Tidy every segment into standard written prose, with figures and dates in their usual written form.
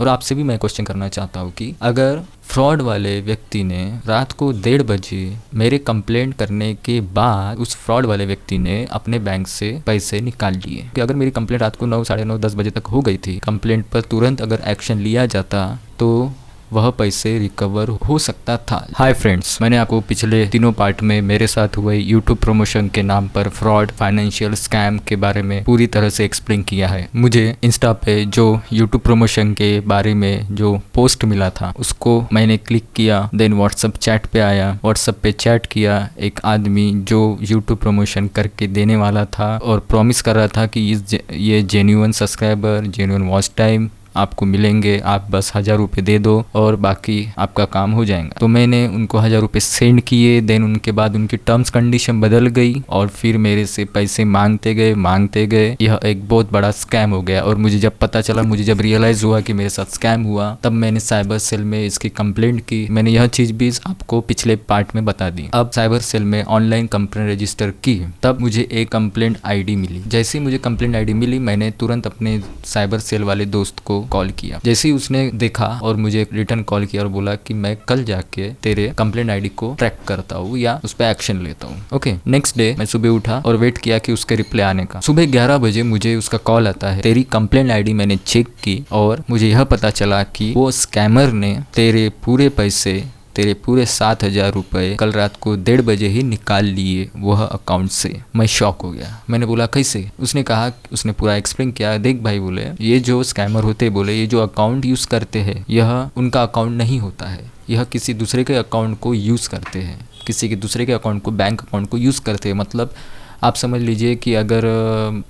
और आपसे भी मैं क्वेश्चन करना चाहता हूँ कि अगर फ्रॉड वाले व्यक्ति ने रात को 1:30 बजे मेरे कंप्लेंट करने के बाद उस फ्रॉड वाले व्यक्ति ने अपने बैंक से पैसे निकाल लिए, कि अगर मेरी कंप्लेंट रात को 9, साढ़े 9, 10 बजे तक हो गई थी, कंप्लेंट पर तुरंत अगर एक्शन लिया जाता तो वह पैसे रिकवर हो सकता था। हाय फ्रेंड्स, मैंने आपको पिछले तीनों पार्ट में मेरे साथ हुए यूट्यूब प्रमोशन के नाम पर फ्रॉड, फाइनेंशियल स्कैम के बारे में पूरी तरह से एक्सप्लेन किया है। मुझे इंस्टा पे जो यूट्यूब प्रमोशन के बारे में जो पोस्ट मिला था उसको मैंने क्लिक किया, देन व्हाट्सएप चैट पे आया, व्हाट्सएप पे चैट किया। एक आदमी जो यूट्यूब प्रमोशन करके देने वाला था और प्रॉमिस कर रहा था कि ये genuine subscriber, genuine watch time आपको मिलेंगे, आप बस 1000 रुपये दे दो और बाकी आपका काम हो जाएगा। तो मैंने उनको 1000 रुपये सेंड किए, देन उनके बाद उनकी टर्म्स कंडीशन बदल गई और फिर मेरे से पैसे मांगते गए। यह एक बहुत बड़ा स्कैम हो गया और मुझे जब पता चला, मुझे जब रियलाइज़ हुआ कि मेरे साथ स्कैम हुआ, तब मैंने साइबर सेल में इसकी कंप्लेंट की। मैंने यह चीज़ भी आपको पिछले पार्ट में बता दी। अब साइबर सेल में ऑनलाइन कंप्लेंट रजिस्टर की, तब मुझे एक कंप्लेंट ID मिली। जैसे ही मुझे कंप्लेंट ID मिली, मैंने तुरंत अपने साइबर सेल वाले दोस्त को कॉल किया। जैसे ही उसने देखा और मुझे रिटर्न कॉल किया और बोला कि मैं कल जाके तेरे कंप्लेंट ID को ट्रैक करता हूँ या उस पर एक्शन लेता हूँ। ओके, नेक्स्ट डे मैं सुबह उठा और वेट किया कि उसके रिप्लाई आने का। सुबह 11 बजे मुझे उसका कॉल आता है, तेरी कंप्लेंट ID मैंने चेक की और मुझे यह पता चला कि वो स्कैमर ने तेरे पूरे 7000 रुपये कल रात को 1:30 बजे ही निकाल लिए वह अकाउंट से। मैं शॉक हो गया। मैंने बोला कैसे? उसने कहा, उसने पूरा एक्सप्लेन किया। देख भाई, बोले ये जो स्कैमर होते, बोले ये जो अकाउंट यूज़ करते हैं यह उनका अकाउंट नहीं होता है, यह किसी दूसरे के अकाउंट को यूज़ करते हैं, किसी के दूसरे के अकाउंट को, बैंक अकाउंट को यूज़ करते हैं। मतलब आप समझ लीजिए कि अगर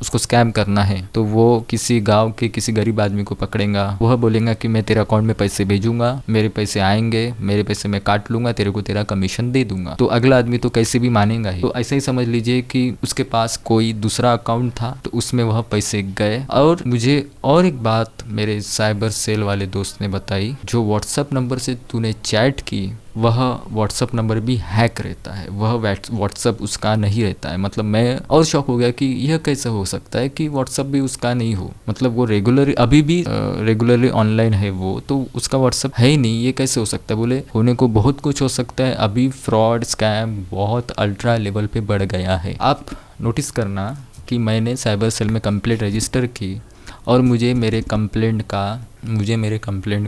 उसको स्कैम करना है तो वो किसी गांव के किसी गरीब आदमी को पकड़ेगा, वह बोलेगा कि मैं तेरे अकाउंट में पैसे भेजूंगा, मेरे पैसे आएंगे, मेरे पैसे मैं काट लूंगा, तेरे को तेरा कमीशन दे दूंगा। तो अगला आदमी तो कैसे भी मानेगा ही। तो ऐसे ही समझ लीजिए कि उसके पास कोई दूसरा अकाउंट था तो उसमें वह पैसे गए। और मुझे और एक बात मेरे साइबर सेल वाले दोस्त ने बताई, जो व्हाट्सएप नंबर से तूने चैट की वह व्हाट्सएप नंबर भी हैक रहता है, वह व्हाट्सएप उसका नहीं रहता है। मतलब मैं और शॉक हो गया कि यह कैसे हो सकता है कि व्हाट्सएप भी उसका नहीं हो। मतलब वो अभी भी रेगुलरली ऑनलाइन है वो, तो उसका व्हाट्सएप है ही नहीं, ये कैसे हो सकता है? बोले होने को बहुत कुछ हो सकता है। अभी फ्रॉड स्कैम बहुत अल्ट्रा लेवल पे बढ़ गया है। आप नोटिस करना कि मैंने साइबर सेल में कंप्लेंट रजिस्टर की और मुझे मेरे कंप्लेंट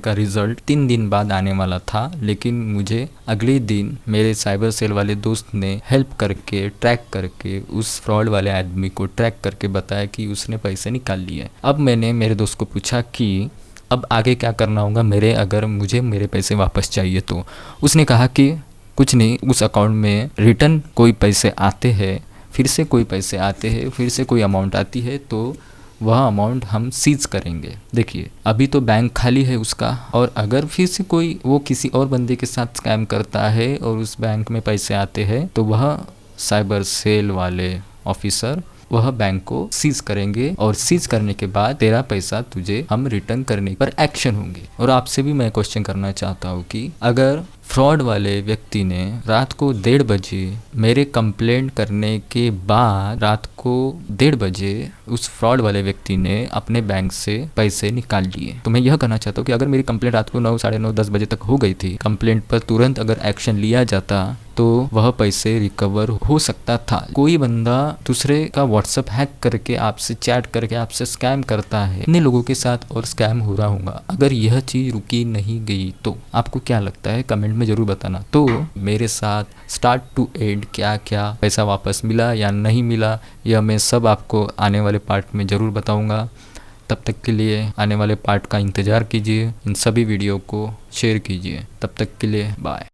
का रिज़ल्ट 3 दिन बाद आने वाला था, लेकिन मुझे अगले दिन मेरे साइबर सेल वाले दोस्त ने हेल्प करके, ट्रैक करके उस फ्रॉड वाले आदमी को ट्रैक करके बताया कि उसने पैसे निकाल लिए। अब मैंने मेरे दोस्त को पूछा कि अब आगे क्या करना होगा अगर मुझे मेरे पैसे वापस चाहिए तो। उसने कहा कि कुछ नहीं, उस अकाउंट में रिटर्न कोई पैसे आते हैं, फिर से कोई पैसे आते हैं, फिर से कोई अमाउंट आती है तो वह अमाउंट हम सीज करेंगे। देखिए, अभी तो बैंक खाली है उसका, और अगर फिर से कोई वो किसी और बंदे के साथ स्कैम करता है और उस बैंक में पैसे आते हैं तो वह साइबर सेल वाले ऑफिसर वह बैंक को सीज करेंगे और सीज करने के बाद तेरा पैसा तुझे हम रिटर्न करने पर एक्शन होंगे। और आपसे भी मैं क्वेश्चन करना चाहता हूँ कि अगर फ्रॉड वाले व्यक्ति ने रात को 1:30 बजे मेरे कंप्लेंट करने के बाद रात को 1:30 बजे उस फ्रॉड वाले व्यक्ति ने अपने बैंक से पैसे निकाल लिए, तो मैं यह कहना चाहता हूँ कि अगर मेरी कंप्लेंट रात को 9, साढ़े 9, 10 बजे तक हो गई थी, कंप्लेंट पर तुरंत अगर एक्शन लिया जाता तो वह पैसे रिकवर हो सकता था। कोई बंदा दूसरे का व्हाट्सएप हैक करके आपसे चैट करके आपसे स्कैम करता है, इतने लोगों के साथ और स्कैम हो रहा होगा। अगर यह चीज रुकी नहीं गई तो आपको क्या लगता है? कमेंट में जरूर बताना। तो मेरे साथ स्टार्ट टू एंड क्या क्या पैसा वापस मिला या नहीं मिला, यह मैं सब आपको आने वाले पार्ट में जरूर बताऊंगा। तब तक के लिए आने वाले पार्ट का इंतज़ार कीजिए, इन सभी वीडियो को शेयर कीजिए। तब तक के लिए बाय।